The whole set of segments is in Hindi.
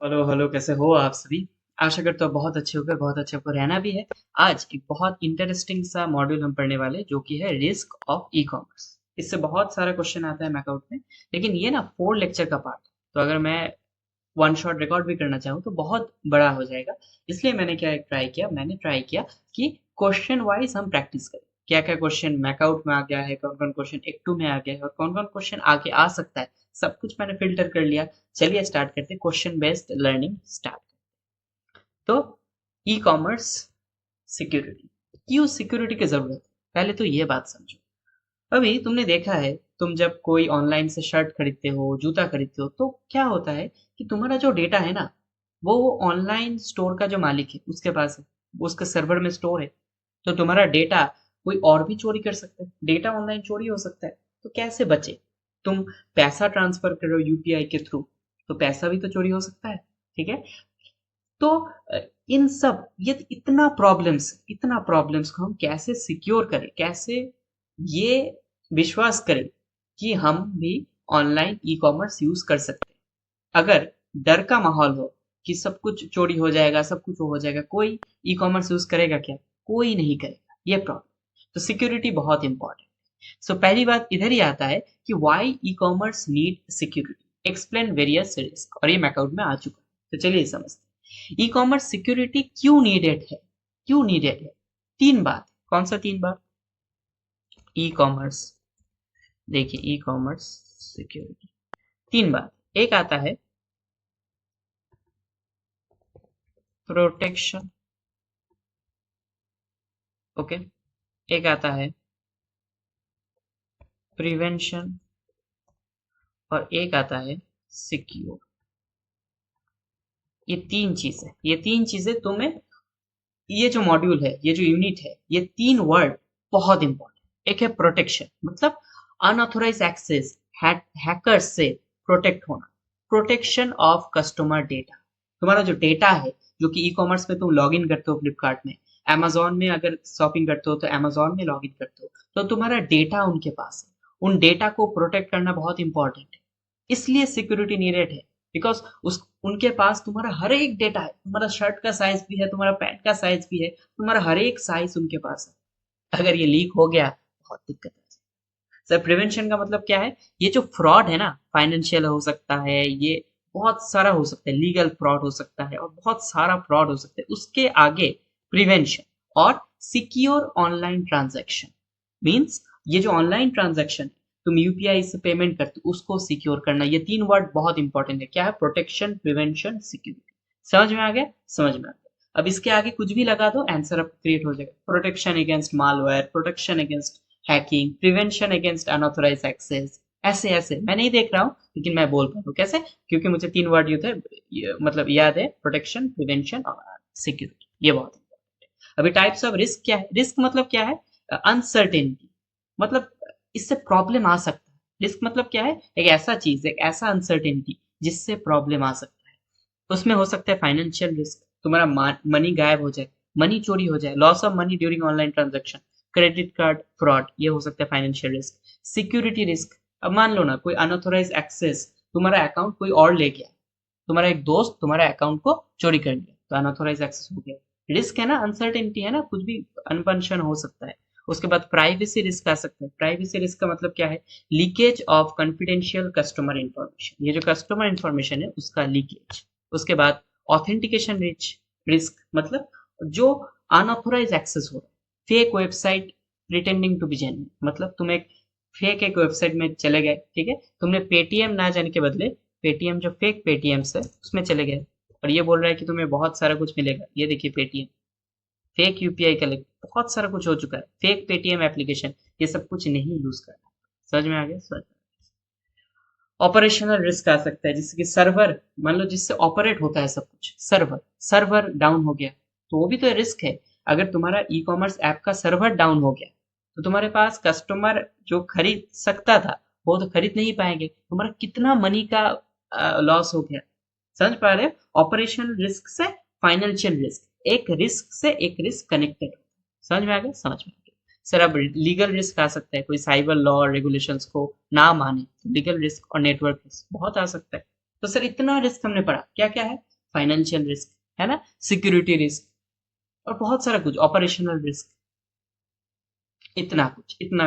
हेलो हेलो, कैसे हो आप सभी। आशा करता हूँ बहुत अच्छे होकर, बहुत अच्छे होकर रहना भी है। आज एक बहुत इंटरेस्टिंग सा मॉड्यूल हम पढ़ने वाले, जो कि है रिस्क ऑफ ई कॉमर्स। इससे बहुत सारा क्वेश्चन आता है मैकआउट में, लेकिन ये ना 4 लेक्चर का पार्ट है। तो अगर मैं वन शॉट रिकॉर्ड भी करना चाहूँ तो बहुत बड़ा हो जाएगा। इसलिए मैंने ट्राई किया कि क्वेश्चन वाइज हम प्रैक्टिस करें। क्या क्या क्वेश्चन मैकआउट में आ गया है, कौन कौन क्वेश्चन एक टू में आ गया है, और कौन कौन क्वेश्चन आगे आ सकता है, सब कुछ मैंने फिल्टर कर लिया। चलिए स्टार्ट करते हैं, क्वेश्चन बेस्ड लर्निंग स्टार्ट। तो ई कॉमर्स सिक्योरिटी, क्यों सिक्योरिटी की जरूरत है, पहले तो ये बात समझो। अभी तुमने देखा है, तुम जब कोई ऑनलाइन से शर्ट खरीदते हो, जूता खरीदते हो, तो क्या होता है कि तुम्हारा जो डेटा है ना, वो ऑनलाइन स्टोर का जो मालिक है उसके पास है, वो उसके सर्वर में स्टोर है। तो तुम्हारा डेटा कोई और भी चोरी कर सकता है, डेटा ऑनलाइन चोरी हो सकता है। तो कैसे बचे? तुम पैसा ट्रांसफर करो यूपीआई के थ्रू, तो पैसा भी तो चोरी हो सकता है। ठीक है। तो इन सब ये इतना प्रॉब्लम्स को हम कैसे सिक्योर करें, कैसे ये विश्वास करें कि हम भी ऑनलाइन ई कॉमर्स यूज कर सकते हैं। अगर डर का माहौल हो कि सब कुछ चोरी हो जाएगा, सब कुछ हो जाएगा, कोई ई कॉमर्स यूज करेगा क्या? कोई नहीं करेगा, ये प्रॉब्लम। तो सिक्योरिटी बहुत इंपॉर्टेंट। सो पहली बात इधर ही आता है कि why e commerce need security, explain various risk, और ये मैकआउट में आ चुका है। तो चलिए समझते हैं ई कॉमर्स सिक्योरिटी क्यों नीडेड है। क्यों नीडेड है? तीन बात। कौन सा तीन बात? ई कॉमर्स, देखिए ई कॉमर्स सिक्योरिटी तीन बात। एक आता है प्रोटेक्शन, ओके। एक आता है प्रिवेंशन, और एक आता है सिक्योर। ये तीन चीजें तुम्हें, ये जो मॉड्यूल है, ये जो यूनिट है, ये तीन वर्ड बहुत इंपॉर्टेंट। एक है प्रोटेक्शन, मतलब अनऑथोराइज एक्सेस, हैकर्स से प्रोटेक्ट होना। प्रोटेक्शन ऑफ कस्टमर डेटा, तुम्हारा जो डेटा है, जो कि ई कॉमर्स में तुम लॉग इन करते हो फ्लिपकार्ट में, अमेजोन में अगर शॉपिंग करते हो तो अमेजोन में लॉग इन करते हो, तो तुम्हारा डेटा उनके पास है। उन डेटा को प्रोटेक्ट करना बहुत इंपॉर्टेंट है। इसलिए सिक्योरिटी नीडेड है, बिकॉज उस उनके पास तुम्हारा हर एक डेटा है। तुम्हारा शर्ट का साइज भी है, तुम्हारा पैंट का साइज भी है, तुम्हारा हर एक साइज उनके पास है। अगर ये लीक हो गया, बहुत दिक्कत है। सर प्रिवेंशन का मतलब क्या है? ये जो फ्रॉड है ना, फाइनेंशियल हो सकता है, ये बहुत सारा हो सकता है, लीगल फ्रॉड हो सकता है, और बहुत सारा फ्रॉड हो सकता है। उसके आगे प्रिवेंशन और सिक्योर ऑनलाइन ट्रांजैक्शन मींस, ये जो ऑनलाइन ट्रांजैक्शन तुम यूपीआई से पेमेंट करते हो, उसको सिक्योर करना। ये तीन वर्ड बहुत इंपॉर्टेंट है। क्या है? Protection, prevention, security. समझ में आ गया? समझ में आ गया। अब इसके आगे कुछ भी लगा दो, आंसर अब क्रिएट हो जाएगा। Protection against malware, protection against hacking, prevention against unauthorised access. ऐसे ऐसे मैं नहीं देख रहा हूँ, लेकिन मैं बोल पा रहा हूँ कैसे, क्योंकि मुझे तीन वर्ड यूज है, मतलब याद है, प्रोटेक्शन, प्रिवेंशन और सिक्योरिटी। ये बहुत इंपॉर्टेंट है। अभी टाइप्स ऑफ रिस्क क्या है? रिस्क मतलब क्या है? अनसर्टेनिटी, मतलब इससे प्रॉब्लम आ सकता है। रिस्क मतलब क्या है? एक ऐसा चीज, एक ऐसा अनसर्टेनिटी जिससे प्रॉब्लम आ सकता है। उसमें हो सकता है फाइनेंशियल रिस्क, तुम्हारा मनी गायब हो जाए, मनी चोरी हो जाए, loss of money during online transaction, credit card fraud, ये हो सकता है फाइनेंशियल रिस्क। सिक्योरिटी रिस्क, अब मान लो ना कोई अनऑथोराइज एक्सेस, तुम्हारा अकाउंट कोई और ले गया, तुम्हारा एक दोस्त तुम्हारा अकाउंट को चोरी कर लिया, तो अनऑथोराइज एक्सेस हो गया। रिस्क है ना, अनसर्टेनिटी है ना, कुछ भी अनपनशन हो सकता है। उसके बाद प्राइवेसी रिस्क आ सकता है। प्राइवेसी रिस्क का मतलब क्या है? Leakage of confidential customer information, ये जो कस्टमर इंफॉर्मेशन है उसका लीकेज। उसके बाद ऑथेंटिकेशन रिस्क, मतलब जो अनऑथोराइज एक्सेस हो रहा है, fake website pretending to be genuine, मतलब तुम एक फेक एक वेबसाइट में चले गए, ठीक है, तुमने पेटीएम ना जाने के बदले पेटीएम, जो फेक पेटीएम है उसमें चले गए, और ये बोल रहा है कि तुम्हें बहुत सारा कुछ मिलेगा। ये देखिए पेटीएम, फेक यूपीआई का लिंक, बहुत सारा कुछ हो चुका है, फेक पेटीएम एप्लीकेशन। ये सब कुछ नहीं यूज करना। समझ में आ गया? समझ में। ऑपरेशनल रिस्क आ सकता है, जिससे कि सर्वर, मान लो जिससे ऑपरेट होता है सब कुछ, सर्वर सर्वर डाउन हो गया, तो वो भी तो रिस्क है। अगर तुम्हारा ई कॉमर्स ऐप का सर्वर डाउन हो गया, तो तुम्हारे पास कस्टमर जो खरीद सकता था वो तो खरीद नहीं पाएंगे, तुम्हारा कितना मनी का लॉस हो गया। समझ पा रहे हो? ऑपरेशनल रिस्क से फाइनेंशियल रिस्क, एक रिस्क से एक रिस्क कनेक्टेड। समझ में आ गया? समझ में आ गया। सर अब लीगल रिस्क आ सकता है, कोई साइबर लॉ और रेगुलेशंस को ना माने, लीगल रिस्क और नेटवर्क रिस्क बहुत आ सकता है। तो सर इतना रिस्क हमने पढ़ा, क्या क्या है? फाइनेंशियल रिस्क, है ना, सिक्योरिटी रिस्क और बहुत सारा कुछ, ऑपरेशनल रिस्क, इतना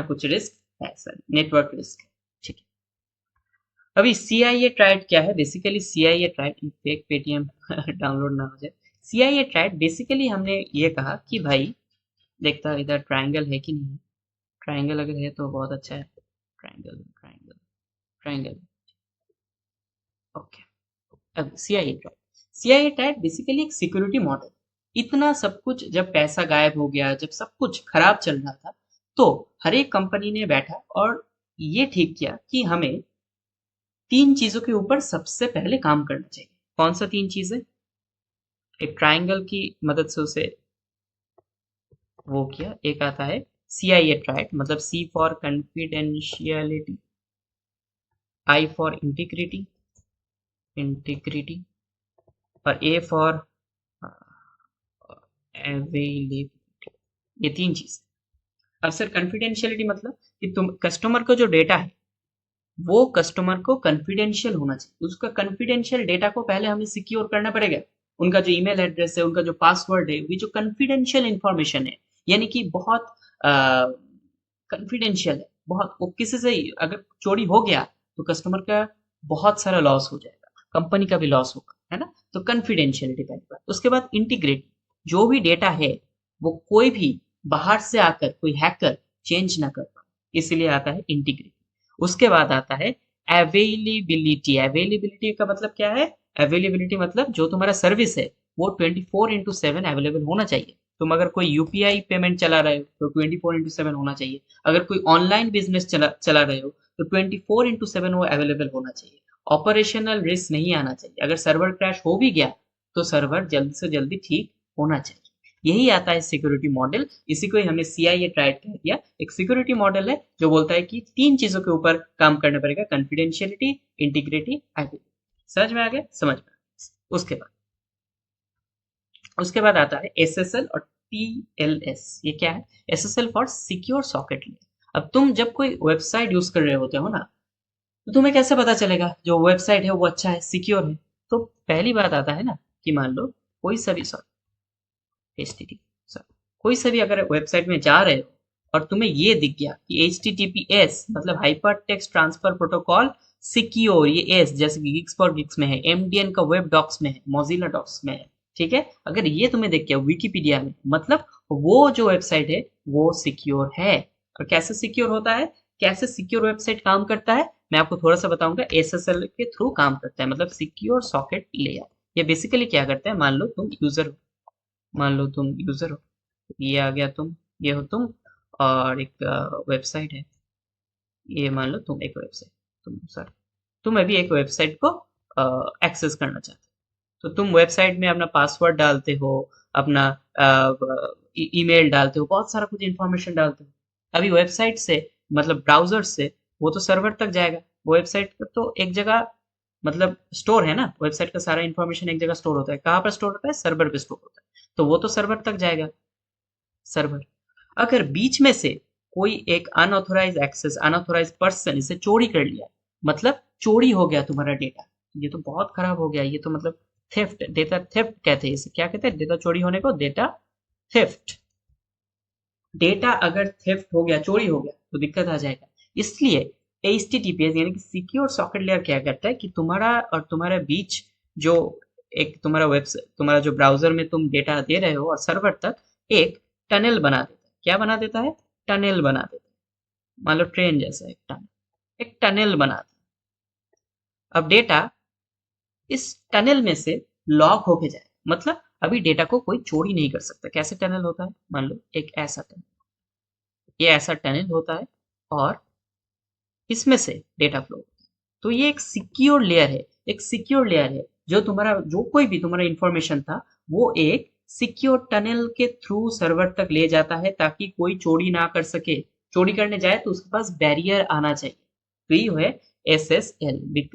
कुछ रिस्क है सर, नेटवर्क रिस्क है। ठीक है, अभी CIA ट्राइड क्या है? Basically CIA tried, fake Paytm download ना हो जाए। CIA ट्राइड बेसिकली हमने ये कहा कि भाई देखता इधर ट्रायंगल है कि नहीं है, ट्रायंगल अगर है तो बहुत अच्छा है, ट्रायंगल ट्रायंगल ट्रायंगल, ओके। अब CIA ट्राइड बेसिकली एक सिक्योरिटी मॉडल। इतना सब कुछ जब पैसा गायब हो गया, जब सब कुछ खराब चल रहा था, तो हर एक कंपनी ने बैठा और ये ठीक किया कि हमें 3 चीज़ों के ऊपर सबसे पहले काम करना चाहिए। कौन सा 3 चीज़ें? एक ट्रायंगल की मदद से उसे वो किया। एक आता है CIA ट्राइड, मतलब C for confidentiality, I for integrity integrity और A फॉर अवेलेबिलिटी। ये 3 चीज़। अब सर कॉन्फिडेंशियलिटी मतलब कि तुम कस्टमर का जो डेटा है वो कस्टमर को कॉन्फिडेंशियल होना चाहिए। उसका कॉन्फिडेंशियल डेटा को पहले हमें सिक्योर करना पड़ेगा। उनका जो ईमेल एड्रेस है, उनका जो पासवर्ड है, ये जो कॉन्फिडेंशियल इंफॉर्मेशन है, यानी कि बहुत कॉन्फिडेंशियल है, बहुत, वो किसी से अगर चोरी हो गया तो कस्टमर का बहुत सारा लॉस हो जाएगा, कंपनी का भी लॉस होगा, है ना। तो कॉन्फिडेंशियलिटी पहली बात। उसके बाद इंटीग्रिटी, जो भी डेटा है वो कोई भी बाहर से आकर कोई हैकर चेंज ना कर पाए, इसलिए आता है इंटीग्रिटी। उसके बाद आता है अवेलेबिलिटी। अवेलेबिलिटी का मतलब क्या है? अवेलेबिलिटी मतलब जो तुम्हारा सर्विस है वो 24/7 अवेलेबल होना चाहिए। तुम अगर कोई यूपीआई पेमेंट चला रहे हो तो 24/7 होना चाहिए। अगर कोई ऑनलाइन बिजनेस चला रहे हो तो 24/7 वो अवेलेबल होना चाहिए। ऑपरेशनल रिस्क नहीं आना चाहिए। अगर सर्वर क्रैश हो भी गया तो सर्वर जल्द से जल्दी ठीक होना चाहिए। यही आता है सिक्योरिटी मॉडल। इसी को ही हमने CIA ट्राइड कह दिया। एक सिक्योरिटी मॉडल है जो बोलता है कि 3 चीजों के ऊपर काम करना पड़ेगा, कॉन्फिडेंशियलिटी, इंटीग्रिटी, आइडेंटिटी। समझ में आ गया? समझ में आ गया। उसके बाद आता है SSL और TLS। ये क्या है? SSL for secure socket layer. अब तुम जब कोई वेबसाइट यूज कर रहे होते हो ना, तो तुम्हें कैसे पता चलेगा जो वेबसाइट है वो अच्छा है, सिक्योर है? तो पहली बात आता है ना कि मान लो कोई सा भी HTTP, कोई सा भी अगर वेबसाइट में जा रहे हो और तुम्हें ये दिख गया कि HTTPS मतलब hyper text transfer protocol secure, ये एस जैसे कि गिग्स फॉर गिग्स में है, MDN का वेब डॉक्स में है, मोजिला डॉक्स में है, ठीक है। अगर ये तुम्हें दिख गया विकिपीडिया में, मतलब वो जो वेबसाइट है वो सिक्योर है। और कैसे सिक्योर होता है, कैसे सिक्योर वेबसाइट काम करता है, मैं आपको थोड़ा सा बताऊंगा। SSL के थ्रू काम करता है, मतलब सिक्योर सॉकेट लेयर। ये बेसिकली क्या करता है, मान लो तुम यूजर हो, मान लो तुम यूजर हो, ये आ गया तुम, ये हो तुम, और एक वेबसाइट है, ये मान लो तुम एक वेबसाइट, तुम अभी एक वेबसाइट को एक्सेस करना चाहते हो। तो तुम वेबसाइट में अपना पासवर्ड डालते हो, अपना ईमेल डालते हो, बहुत सारा कुछ इंफॉर्मेशन डालते हो। अभी वेबसाइट से मतलब ब्राउजर से वो तो सर्वर तक जाएगा। वेबसाइट तो एक जगह मतलब स्टोर है ना, वेबसाइट का सारा इंफॉर्मेशन एक जगह स्टोर होता है। कहाँ पर स्टोर होता है? सर्वर पे स्टोर होता है। तो वो तो सर्वर तक जाएगा, सर्वर। अगर बीच में से कोई एक अनऑथोराइज एक्सेस, अनऑथोराइज पर्सन इसे चोरी कर लिया, मतलब चोरी हो गया तुम्हारा डेटा, ये तो बहुत खराब हो गया। ये तो मतलब थेफ्ट, डेटा थेफ्ट कहते हैं इसे। क्या कहते हैं? डेटा चोरी होने को डेटा थेफ्ट। डेटा अगर थेफ्ट हो गया, चोरी हो गया, तो दिक्कत आ जाएगा। इसलिए HTTPS यानी कि सिक्योर सॉकेट लेयर क्या करता है कि तुम्हारा और तुम्हारे बीच जो एक तुम्हारा वेबसाइट, तुम्हारा जो ब्राउजर में तुम डेटा दे रहे हो और सर्वर तक एक टनल बना देता है। क्या बना देता है? टनल बना देता है। मान लो ट्रेन जैसा एक टनल बना देता है। अब डेटा इस टनल में से लॉक होके जाए, मतलब अभी डेटा को कोई चोरी नहीं कर सकता। कैसे टनल होता है? मान लो एक ऐसा टनल, ये ऐसा टनल होता है और इसमें से डेटा फ्लो होता है। तो ये एक सिक्योर लेयर है, एक सिक्योर लेयर है जो तुम्हारा, जो कोई भी तुम्हारा इंफॉर्मेशन था वो एक सिक्योर टनल के थ्रू सर्वर तक ले जाता है ताकि कोई चोरी ना कर सके। चोरी करने जाए तो उसके पास बैरियर आना चाहिए। तो ये है SSL।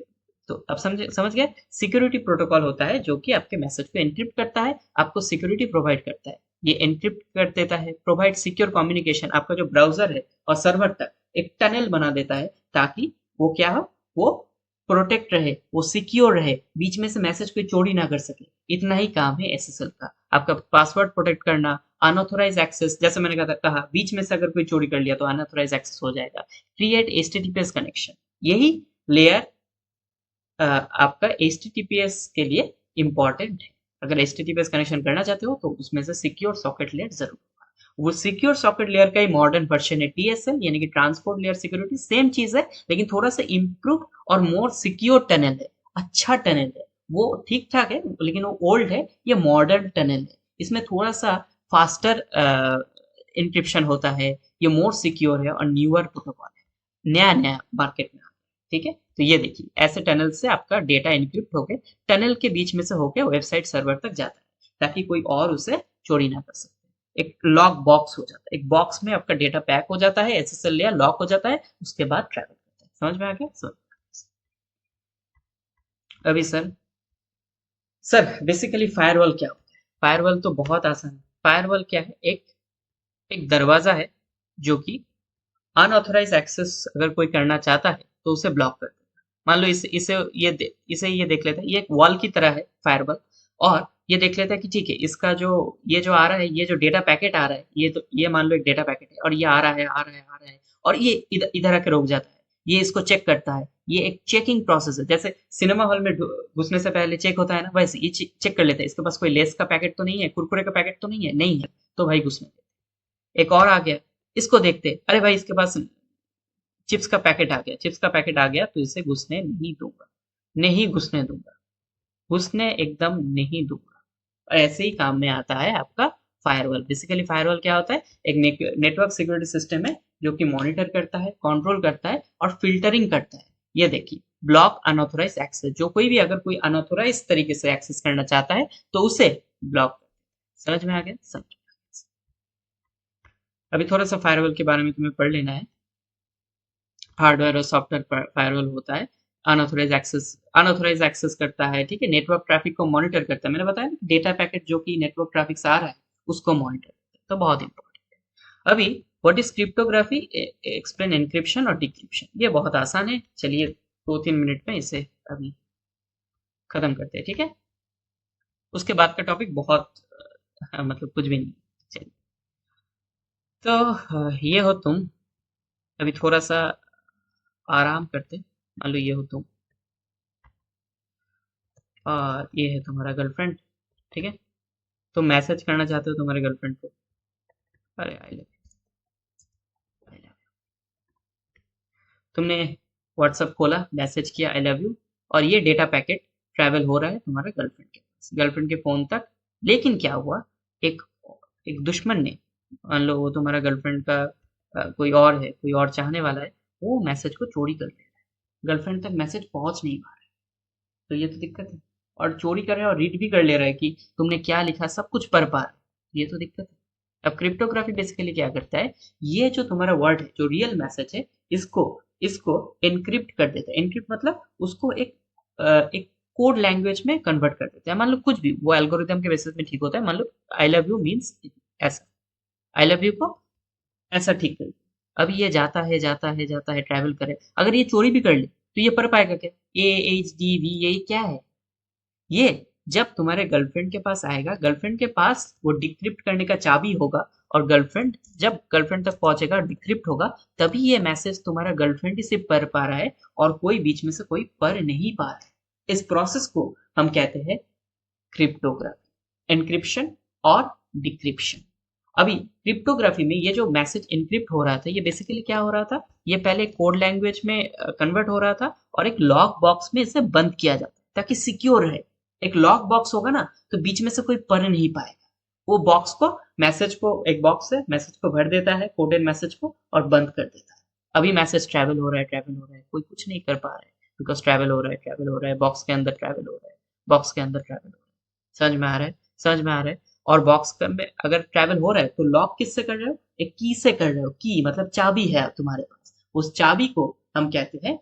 तो अब समझ गए? सिक्योरिटी प्रोटोकॉल होता है जो कि आपके मैसेज को एनक्रिप्ट करता है, आपको सिक्योरिटी प्रोवाइड करता है। ये एनक्रिप्ट कर देता है, प्रोवाइड सिक्योर कम्युनिकेशन, आपका जो ब्राउजर है और सर्वर तक एक टनल बना देता है ताकि वो क्या हो, वो प्रोटेक्ट रहे, वो सिक्योर रहे, बीच में से मैसेज कोई चोरी ना कर सके, इतना ही काम है एसएसएल का। आपका पासवर्ड प्रोटेक्ट करना, अनऑथोराइज एक्सेस, जैसे मैंने कहा बीच में से अगर कोई चोरी कर लिया तो अनऑथोराइज एक्सेस हो जाएगा। क्रिएट एचटीटीपीएस कनेक्शन, यही लेयर आपका एचटीटीपीएस के लिए इंपॉर्टेंट है। अगर एचटीटीपीएस कनेक्शन करना चाहते हो तो उसमें से सिक्योर सॉकेट लेयर जरूर होगा। वो सिक्योर सॉकेट लेयर का ही मॉडर्न वर्जन है टीएसएल, यानी कि ट्रांसपोर्ट लेयर सिक्योरिटी। सेम चीज है लेकिन थोड़ा सा इम्प्रूव और मोर सिक्योर टनल है, अच्छा टनल है। वो ठीक ठाक है लेकिन वो ओल्ड है, ये मॉडर्न टनल है। इसमें थोड़ा सा फास्टर इंक्रिप्शन होता है, ये मोर सिक्योर है और न्यूअर प्रोटोकॉल है, नया नया मार्केट में। ठीक है, तो ये देखिए ऐसे टनल से आपका डेटा इनक्रिप्ट होके टनल के बीच में से होके वेबसाइट सर्वर तक जाता है, ताकि कोई और उसे चोरी ना कर सके। एक लॉक बॉक्स हो जाता है, एक बॉक्स में आपका डेटा पैक हो जाता है, एसएसएल लेयर लॉक हो जाता है, उसके बाद ट्रैवल करता है। समझ में आ गया? अभी सर बेसिकली फायरवॉल क्या होता है? फायरवॉल तो बहुत आसान है। फायरवॉल क्या है? एक एक दरवाजा है जो कि अनऑथोराइज एक्सेस अगर कोई करना चाहता है तो उसे ब्लॉक कर देता है। मान लो इसे ये देख लेते हैं, ये एक वॉल की तरह है फायरवॉल, और ये देख लेता है कि ठीक है, इसका जो आ रहा है, ये जो डेटा पैकेट आ रहा है, ये मान लो एक डेटा पैकेट है और ये आ रहा है आ रहा है आ रहा है, और ये इधर इधर आके रुक जाता है। ये इसको चेक करता है, ये एक चेकिंग प्रोसेस है। जैसे सिनेमा हॉल में घुसने से पहले चेक होता है ना, वैसे ये चेक कर लेते हैं इसके पास कोई लेस का पैकेट तो नहीं है, कुरकुरे का पैकेट तो नहीं है, तो भाई घुसने देते। एक और आ गया, इसको देखते, अरे भाई इसके पास चिप्स का पैकेट आ गया, चिप्स का पैकेट आ गया, तो इसे घुसने नहीं दूंगा, नहीं घुसने दूंगा, घुसने एकदम नहीं दूंगा। और ऐसे ही काम में आता है आपका फायरवॉल। बेसिकली फायरवॉल क्या होता है? एक नेटवर्क सिक्योरिटी सिस्टम है जो कि मॉनिटर करता है, कंट्रोल करता है और फिल्टरिंग करता है। ये देखिए, ब्लॉक अनऑथोराइज एक्सेस, जो कोई भी अगर कोई अनऑथोराइज तरीके से एक्सेस करना चाहता है तो उसे ब्लॉक। समझ में आ गया? समझ। अभी थोड़ा सा फायरवॉल के बारे में तुम्हें पढ़ लेना है। हार्डवेयर और सॉफ्टवेयर फायरवॉल होता है। अनऑथोराइज एक्सेस करता है, ठीक है, नेटवर्क ट्रैफिक को मॉनिटर करता है। मैंने बताया ना, डेटा पैकेट जो कि नेटवर्क ट्रैफिक से आ रहा है उसको मॉनिटर करता है, तो बहुत इंपॉर्टेंट है। अभी what is cryptography, explain encryption और डिक्रिप्शन। ये बहुत आसान है, चलिए 2-3 मिनट में इसे अभी खत्म करते हैं, ठीक है। उसके बाद का टॉपिक बहुत मतलब कुछ भी नहीं। चलिए, तो ये हो तुम, अभी थोड़ा सा आराम करते। मान लो ये हो तुम और ये है तुम्हारा गर्लफ्रेंड, ठीक है। तुम मैसेज करना चाहते हो तुम्हारे गर्लफ्रेंड को, अरे आई लव यू, तुमने व्हाट्सअप खोला, मैसेज किया आई लव यू, और ये डेटा पैकेट ट्रैवल हो रहा है तुम्हारे गर्लफ्रेंड के पास, गर्लफ्रेंड के फोन तक। लेकिन क्या हुआ, एक एक दुश्मन ने, मान लो वो तुम्हारा गर्लफ्रेंड का कोई और है, कोई और चाहने वाला है, वो मैसेज को चोरी कर ले रहा है, गर्लफ्रेंड तक मैसेज पहुंच नहीं पा रहा है। तो ये तो दिक्कत है। और चोरी कर रहा है और रीड भी कर ले रहा है कि तुमने क्या लिखा, सब कुछ पढ़ पा रहा है। ये तो दिक्कत है। अब क्रिप्टोग्राफी बेसिकली क्या करता है, ये जो तुम्हारा वर्ड है, जो रियल मैसेज है, इसको इसको एनक्रिप्ट कर देता है। एनक्रिप्ट मतलब उसको एक कोड लैंग्वेज में कन्वर्ट कर देता है। मान लो कुछ भी, वो एल्गोरिथम के बेसिस में ठीक होता है। मान लो आई लव यू मीन्स ऐसा, आई लव यू को ऐसा ठीक कर। अब ये जाता है जाता है जाता है, ट्रैवल करे, अगर ये चोरी भी कर ले तो ये पढ़ पाएगा क्या? AHDV, ये क्या है? ये जब तुम्हारे गर्लफ्रेंड के पास आएगा, गर्लफ्रेंड के पास वो डिक्रिप्ट करने का चाबी होगा, और गर्लफ्रेंड जब गर्लफ्रेंड तक पहुंचेगा, डिक्रिप्ट होगा, तभी ये मैसेज तुम्हारा गर्लफ्रेंड ही सिर्फ पढ़ पा रहा है, और कोई बीच में से कोई पढ़ नहीं पा रहा है। इस प्रोसेस को हम कहते हैं क्रिप्टोग्राफी, एनक्रिप्शन और डिक्रिप्शन। अभी क्रिप्टोग्राफी में ये जो मैसेज इनक्रिप्ट हो रहा था, ये बेसिकली क्या हो रहा था, ये पहले कोड लैंग्वेज में कन्वर्ट हो रहा था और एक लॉक बॉक्स में इसे बंद किया जाता है ताकि सिक्योर रहे। एक लॉक बॉक्स होगा ना, तो बीच में से कोई पढ़ नहीं पाएगा। वो बॉक्स को, मैसेज को, एक बॉक्स से मैसेज को भर देता है, कोडेड मैसेज को, और बंद कर देता है। अभी मैसेज ट्रैवल हो रहा है, ट्रैवल हो रहा है, कोई कुछ नहीं कर पा रहा है, बिकॉज ट्रैवल हो रहा है, ट्रैवल हो रहा है, बॉक्स के अंदर ट्रैवल हो रहा है, बॉक्स के अंदर ट्रैवल हो रहा है। समझ में आ रहा है? समझ में आ रहा है? और बॉक्स में अगर ट्रैवल हो रहा है तो लॉक किससे कर रहे हो? एक की से कर रहे हो। की मतलब चाबी है तुम्हारे पास, उस चाबी को हम कहते हैं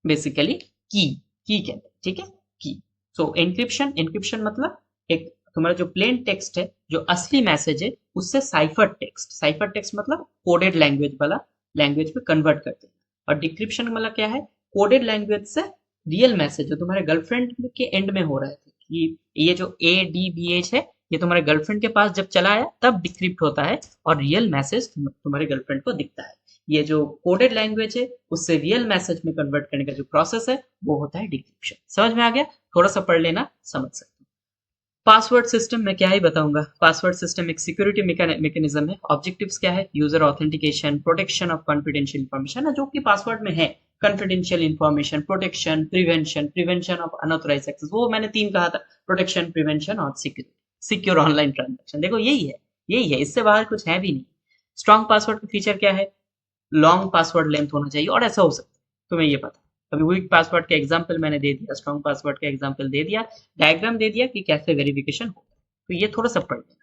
बेसिकली की कहते हैं, ठीक है, की। सो एनक्रिप्शन, एनक्रिप्शन मतलब एक तुम्हारा जो प्लेन टेक्स्ट है, जो असली मैसेज है, उससे साइफर टेक्स्ट, साइफर टेक्स्ट मतलब कोडेड लैंग्वेज वाला लैंग्वेज में कन्वर्ट करते हैं। और डिक्रिप्शन मतलब क्या है, कोडेड लैंग्वेज से रियल मैसेज जो तुम्हारे गर्लफ्रेंड के एंड में हो रहे थे कि ये जो ADBH है ये तुम्हारे गर्लफ्रेंड के पास जब चला आया तब डिक्रिप्ट होता है और रियल मैसेज तुम्हारे गर्लफ्रेंड को दिखता है। ये जो कोडेड लैंग्वेज है उससे रियल मैसेज में कन्वर्ट करने का जो प्रोसेस है वो होता है डिक्रिप्शन। समझ में आ गया? थोड़ा सा पढ़ लेना, समझ सकते हो। पासवर्ड सिस्टम में क्या ही बताऊंगा। पासवर्ड सिस्टम एक सिक्योरिटी मैकेनिज्म है। ऑब्जेक्टिव्स क्या है? User authentication, protection of confidential information है जो कि पासवर्ड में है। Confidential information, protection, prevention of unauthorised access, वो मैंने 3 कहा था, प्रोटेक्शन, प्रिवेंशन और सिक्योरिटी, सिक्योर ऑनलाइन ट्रांजेक्शन। देखो यही है, इससे बाहर कुछ है भी नहीं। स्ट्रॉन्ग पासवर्ड का फीचर क्या है? लॉन्ग पासवर्ड लेंथ होना चाहिए और ऐसा हो सकता है, तुम्हें ये पता है। अभी वीक पासवर्ड का एग्जांपल मैंने दे दिया, स्ट्रॉन्ग पासवर्ड का एग्जांपल दे दिया, डायग्राम दे दिया कि कैसे वेरिफिकेशन होता है, तो ये थोड़ा सा पढ़ लेना।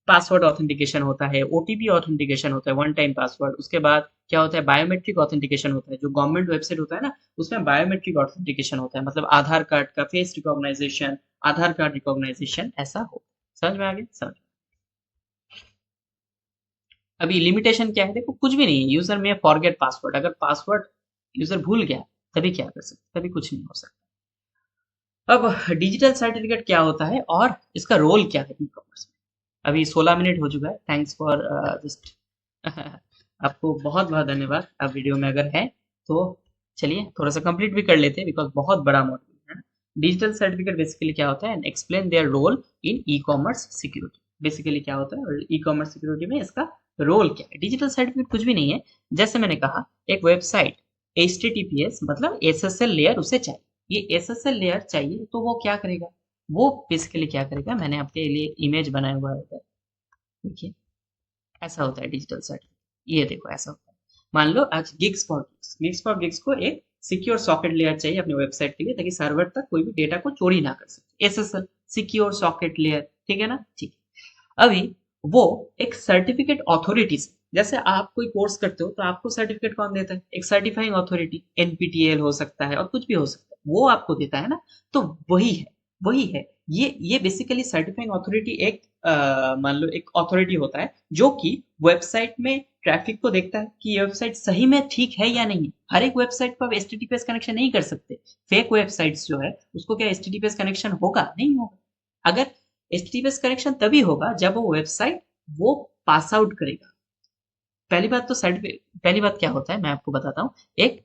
पासवर्ड ऑथेंटिकेशन होता है, OTP ऑथेंटिकेशन होता है, वन टाइम पासवर्ड। उसके बाद क्या होता है? बायोमेट्रिक ऑथेंटिकेशन होता है। जो गवर्नमेंट वेबसाइट होता है ना उसमें बायोमेट्रिक ऑथेंटिकेशन होता है, मतलब आधार कार्ड का फेस रिकॉग्नाइजेशन, आधार कार्ड रिकॉग्नाइजेशन ऐसा हो। समझ में आ गया? समझ। अभी लिमिटेशन क्या है? देखो कुछ भी नहीं है, यूजर में फॉरगेट पासवर्ड, अगर पासवर्ड यूजर भूल गया तभी क्या कर सकते? तभी कुछ नहीं हो सकता। अब डिजिटल सर्टिफिकेट क्या होता है और इसका रोल क्या है ई कॉमर्स में? अभी 16 मिनट हो चुका है। थैंक्स फॉर जस्ट आपको बहुत बहुत धन्यवाद। अब वीडियो में अगर है तो चलिए थोड़ा सा कंप्लीट भी कर लेते हैं बिकॉज बहुत बड़ा मॉड्यूल है। डिजिटल सर्टिफिकेट बेसिकली क्या होता है? Explain their role in e commerce security. Basically क्या होता है ई कॉमर्स सिक्योरिटी में इसका रोल क्या है? डिजिटल सर्टिफिकेट कुछ भी नहीं है, जैसे मैंने कहा एक वेबसाइट HTTPS मतलब SSL लेयर उसे चाहिए। ये SSL लेयर चाहिए तो वो क्या करेगा? वो बेसिकली क्या करेगा? मैंने आपके लिए इमेज बनाया हुआ है इधर, देखिए ऐसा होता है डिजिटल सर्टिफिकेट। ये देखो ऐसा होता है। मान लो आज गिग्स को एक सिक्योर सॉकेट लेयर चाहिए अपनी वेबसाइट के लिए ताकि सर्वर तक कोई भी डेटा को चोरी ना कर सके। SSL सिक्योर सॉकेट लेयर, ठीक है ना? ठीक। अभी वो एक सर्टिफिकेट अथॉरिटी से, जैसे आप कोई कोर्स करते हो तो आपको सर्टिफिकेट कौन देता है? एक सर्टिफाइंग अथॉरिटी, NPTEL हो सकता है और कुछ भी हो सकता है, वो आपको देता है ना। तो वही है ये बेसिकली सर्टिफाइंग अथॉरिटी एक मान लो एक अथॉरिटी होता है जो कि वेबसाइट में ट्रैफिक को देखता है कि ये वेबसाइट सही में ठीक है या नहीं। हर एक वेबसाइट पर आप HTTPS कनेक्शन नहीं कर सकते। फेक वेबसाइट्स जो है उसको क्या HTTPS कनेक्शन होगा? नहीं होगा। अगर HTTPS कनेक्शन तभी होगा जब वो वेबसाइट वो पास आउट करेगा। पहली बात क्या होता है मैं आपको बताता हूँ। एक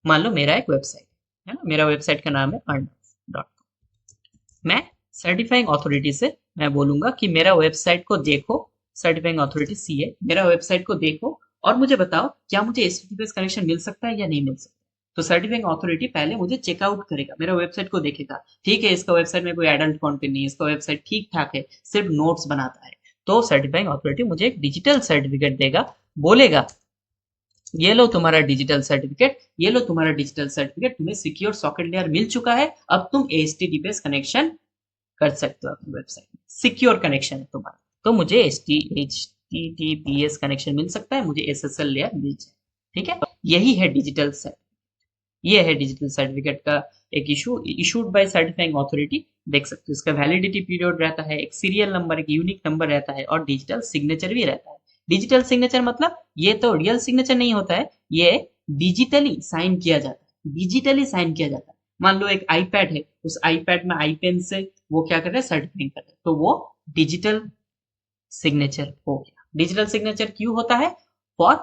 मान लो मेरा एक वेबसाइट है ना, मेरा वेबसाइट का नाम है earn.com। मैं सर्टिफाइंग अथॉरिटी से मैं बोलूंगा कि मेरा वेबसाइट को देखो, सर्टिफाइंग अथॉरिटी CA मेरा वेबसाइट को देखो और मुझे बताओ क्या मुझे HTTPS कनेक्शन मिल सकता है या नहीं मिल सकता। तो सर्टिफाइंग अथॉरिटी पहले मुझे चेकआउट करेगा, मेरा वेबसाइट को देखेगा, ठीक है इसका वेबसाइट में कोई एडल्ट कंटेंट नहीं है, इसका वेबसाइट ठीक ठाक है, सिर्फ नोट्स बनाता है। तो सर्टिफाइंग अथॉरिटी मुझे एक डिजिटल सर्टिफिकेट देगा, बोलेगा ये लो तुम्हारा डिजिटल सर्टिफिकेट, ये लो तुम्हारा डिजिटल सर्टिफिकेट, तुम्हें सिक्योर सॉकेट लेयर मिल चुका है, अब तुम HTTPS कनेक्शन कर सकते हो अपनी वेबसाइट में, सिक्योर कनेक्शन है तुम्हारा। तो मुझे HTTPS कनेक्शन मिल सकता है, मुझे SSL लेयर मिल जाए, ठीक है। यही है डिजिटल सर्टिफिकेट। ये है डिजिटल सर्टिफिकेट का एक इशूड बाय सर्टिफाइंग अथॉरिटी। देख सकते हो इसका वैलिडिटी पीरियड रहता है, एक सीरियल नंबर, एक यूनिक नंबर रहता है और डिजिटल सिग्नेचर भी रहता है। डिजिटल सिग्नेचर मतलब ये तो रियल सिग्नेचर नहीं होता है, ये डिजिटली साइन किया जाता है, डिजिटली साइन किया जाता है। मान लो एक आईपैड है, उस आईपैड में आई पेन से वो क्या कर रहा है? सर्टिफाइंग कर रहा है, तो वो डिजिटल सिग्नेचर हो गया। डिजिटल सिग्नेचर क्यों होता है? फॉर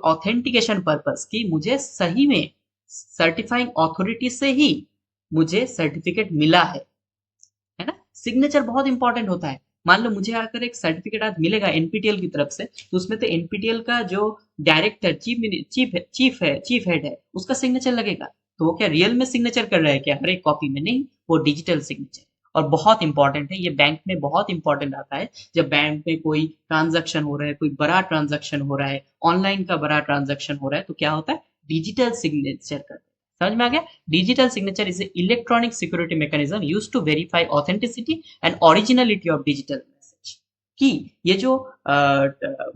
ऑथेंटिकेशन पर्पस, कि मुझे सही में सर्टिफाइंग अथॉरिटी से ही मुझे सर्टिफिकेट मिला है ना। सिग्नेचर बहुत इंपॉर्टेंट होता है। मान लो मुझे आकर एक सर्टिफिकेट आज मिलेगा NPTEL की तरफ से, तो उसमें तो NPTEL का जो डायरेक्टर चीफ हेड है उसका सिग्नेचर लगेगा। तो वो क्या रियल में सिग्नेचर कर रहा है क्या? हर एक कॉपी में नहीं, वो डिजिटल सिग्नेचर। और बहुत इंपॉर्टेंट है ये, बैंक में बहुत इंपॉर्टेंट आता है। जब बैंक में कोई ट्रांजैक्शन हो रहा है, कोई बड़ा ट्रांजैक्शन हो रहा है, ऑनलाइन का बड़ा ट्रांजैक्शन हो रहा है, तो क्या होता है? डिजिटल सिग्नेचर करते हैं। समझ में आ गया? Digital signature is electronic security mechanism used to verify authenticity and originality of digital message, कि ये जो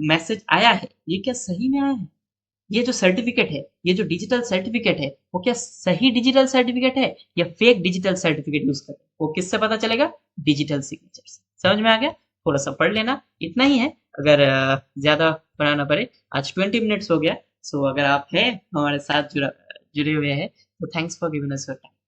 मैसेज आया है ये क्या सही में आया है, ये जो सर्टिफिकेट है, ये जो डिजिटल सर्टिफिकेट है वो क्या सही डिजिटल सर्टिफिकेट है या फेक डिजिटल सर्टिफिकेट यूज कर रहे हैं, वो किससे पता चलेगा? डिजिटल सिग्नेचर से। समझ में आ गया? थोड़ा सा पढ़ लेना, इतना ही है। अगर ज्यादा पढ़ाना पड़े, आज 20 मिनट्स हो गया। सो अगर आप हैं हमारे साथ जुड़ा जुड़े हुए हैं। तो thanks for giving us your time.